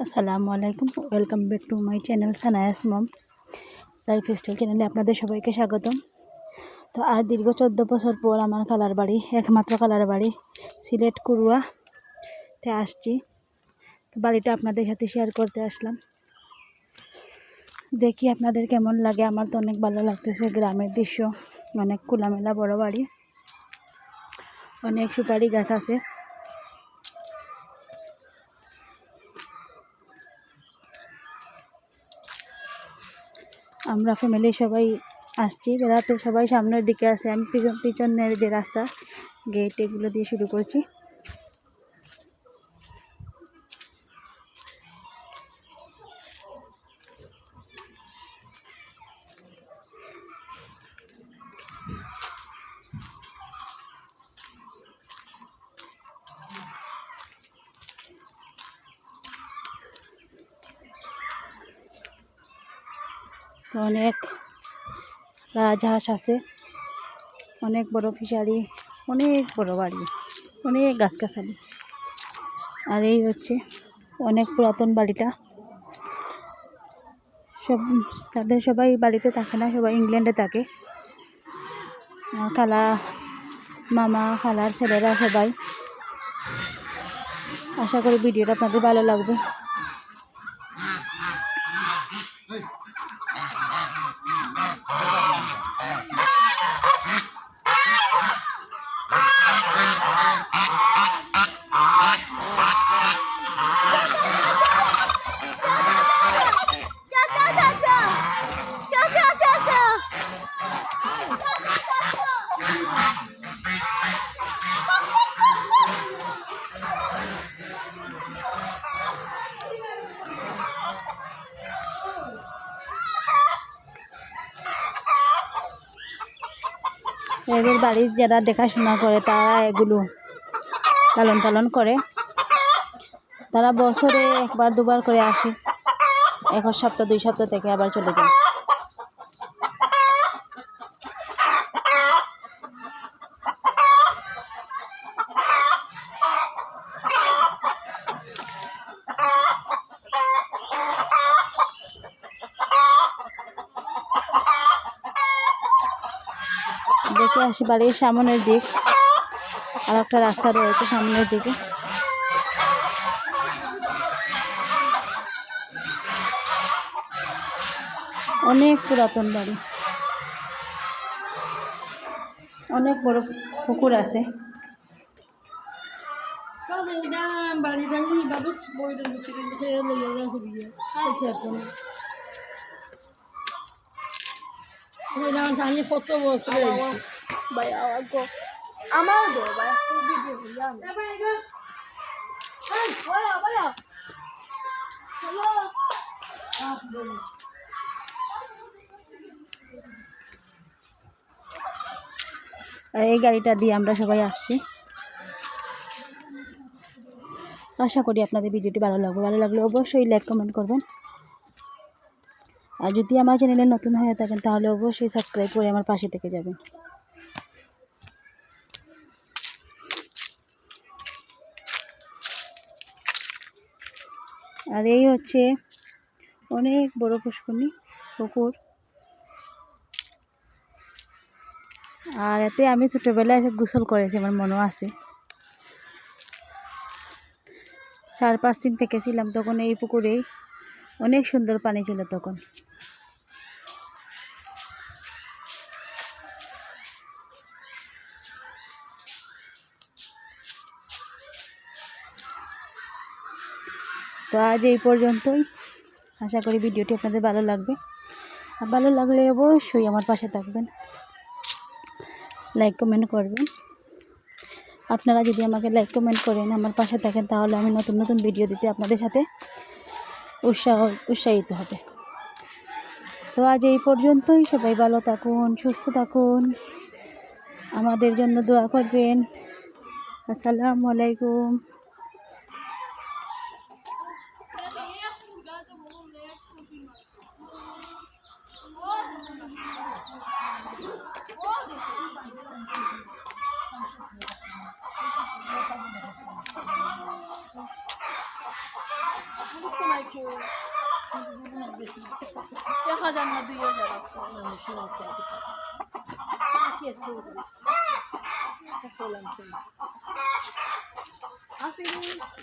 আসসালামু আলাইকুম, welcome back to my channel Sanaya's mom lifestyle চ্যানেলে আপনাদের সবাইকে স্বাগতম। তো আজ দীর্ঘ 14 বছর পর আমার খালার বাড়ি, একমাত্র খালার বাড়ি সিলেট কুরুয়াতে আসছি। তো বাড়িটা আপনাদের সাথে শেয়ার করতে আসলাম। দেখি আপনাদের কেমন লাগে। আমার তো অনেক ভালো লাগতেছে। গ্রামের দৃশ্য, অনেক খোলামেলা বড় বাড়ি, অনেক সুপারি গাছ আছে। আমরা ফ্যামিলি সবাই আসছি বেড়াতে। সবাই সামনের দিকে আছে, আমি পিছনের যে রাস্তা গেট এগুলো দিয়ে শুরু করছি। তো অনেক রাজহাঁস আছে, অনেক বড় ফিশারি, অনেক বড় বাড়ি, অনেক গাছগাছালি। আর এই হচ্ছে অনেক পুরাতন বাড়িটা। তাদের সবাই বাড়িতে থাকে না, সবাই ইংল্যান্ডে থাকে। খালা, মামা, খালার ছেলেরা সবাই। আশা করি ভিডিওটা আপনাদের ভালো লাগবে। এদের বাড়ির যারা দেখাশোনা করে তারা এগুলো লালন পালন করে। তারা বছরে একবার দুবার করে আসে, এক সপ্তাহ 2 সপ্তাহ থেকে আবার চলে যায়। দেখে আসি বাড়ির সামনের দিক, আর একটা রাস্তা রয়েছে সামনের দিকে। অনেক পুরাতন বাড়ি, অনেক বড় পুকুর আছে। আর এই গাড়িটা দিয়ে আমরা সবাই আসছি। আশা করি আপনাদের ভিডিওটি ভালো লাগবে। ভালো লাগলে অবশ্যই লাইক কমেন্ট করবেন। আর যদি আমার চ্যানেলে নতুন হয়ে থাকেন তাহলে অবশ্যই সাবস্ক্রাইব করে আমার পাশে থেকে যাবেন। আর এই হচ্ছে অনেক বড় পুকুর। আর এতে আমি ছোটোবেলায় গোসল করেছি, আমার মনেও আছে। 4-5 দিন থেকে ছিলাম তখন এই পুকুরেই। অনেক সুন্দর পানি ছিল তখন। তো আজ এই পর্যন্তই। আশা করি ভিডিওটি আপনাদের ভালো লাগবে। আর ভালো লাগলে অবশ্যই আমার পাশে থাকবেন, লাইক কমেন্ট করবেন। আপনারা যদি আমাকে লাইক কমেন্ট করেন, আমার পাশে থাকেন, তাহলে আমি নতুন নতুন ভিডিও দিতে আপনাদের সাথে উৎসাহিত হবে। তো আজ এই পর্যন্তই। সবাই ভালো থাকুন, সুস্থ থাকুন, আমাদের জন্য দোয়া করবেন। আসসালামু আলাইকুম। 1000 না 2000 আছে আমি শুনে কি আছে বললাম আসি